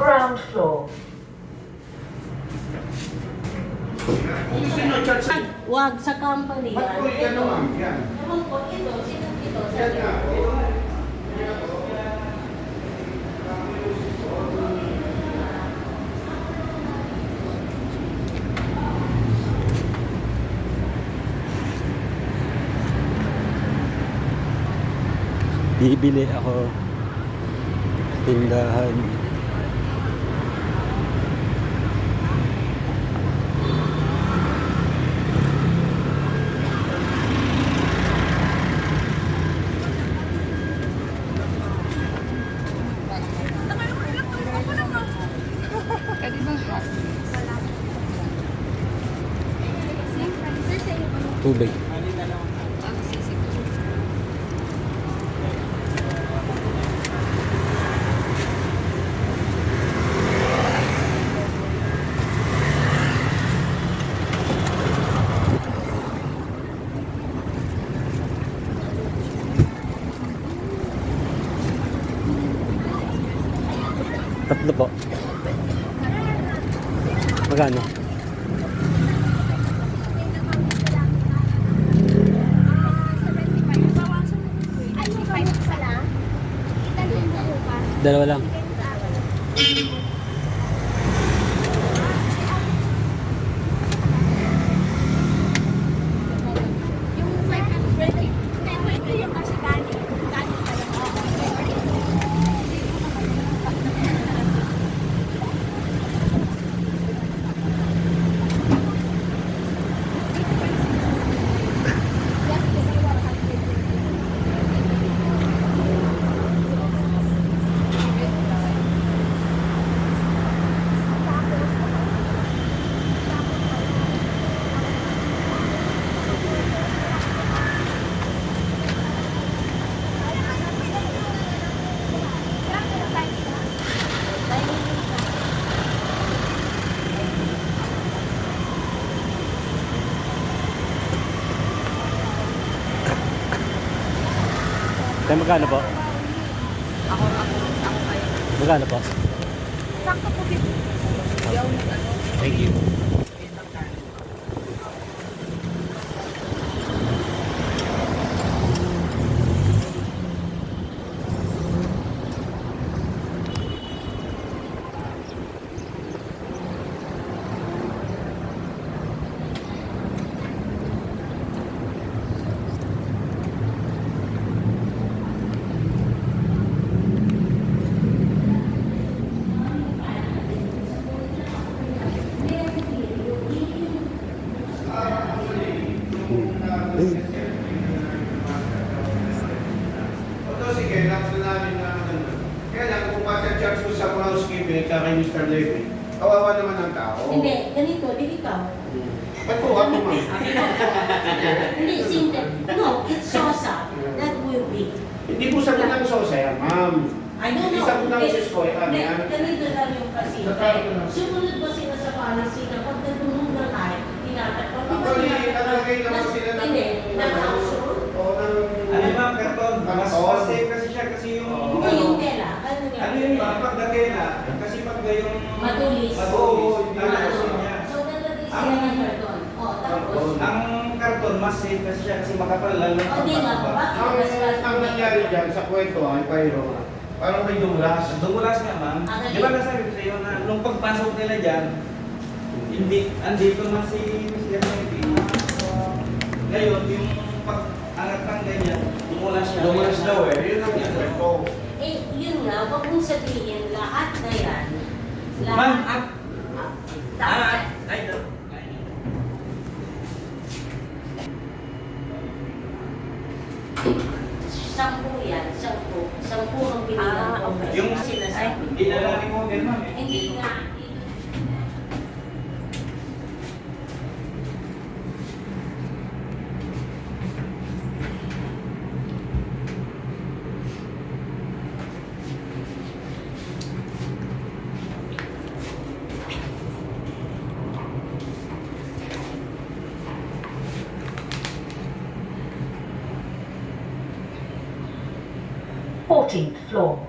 Ground floor. Kung gusto nyo, chat sa... Wag sa company Ba't po yan naman? Yan. Ewan ko, ito, sino ito? Yan nga. Bibili ako tindahan. Tubig. Tatlo po. Magkano? Dalawa lang. Kaya magkano po? Ako kayo. Magkano po? Sakto po, Bibi. Thank you. Ito, sige, nakita namin na ano. Kaya lang, kung pa-charge mo sa housekeeping at kay Mr. Levy, kawawa naman ang tao. Hindi, ganito, di ikaw. Ba't po ako, ma'am? Hindi, simple. No, it's Sosa. That will be. Hindi po sabi ng sosa yan, ma'am. I don't Hindi know. sabi ng sis ko, eh, Hindi, yan. ganito lang yung kasi. Sa tao lang. Sumunod ba sila sa policy na pag nagulong na tayo, tinatakpan? Actually, nalagay naman sila ng... Hindi, nag-household. O ng... Ano ba, karton? Mas Karton. safe kasi siya kasi yung... Hindi yung tela. Ano yan? Ano yun ba? Pag na, kasi pag yung... Matulis. Matulis. Yung Ano? ayusin niya. So, nalagay sila ng karton. O, tapos. Ang karton, mas safe kasi siya kasi makapal lalo. O, di nga po. Ang nangyari dyan sa kwento ay Cairo, parang may dumulas. Dumulas nga, ma'am. Ah, Di ba nasabi ko sa iyo na nung pagpasok nila dyan, hindi, andito na si Mr. Maybe. Ngayon, yung pag-angat ng ganyan, dumulas siya. Dumulas daw eh. Yun ang kwento. Eh, yun nga, wag mong sabihin lahat na yan. Ma'am, Dapat. ay, Sampu yan, sampu. Sampu ang binigyan ko. yung Sinasabi. hindi na lang mo, ma'am. Hindi nga. Fourteenth floor.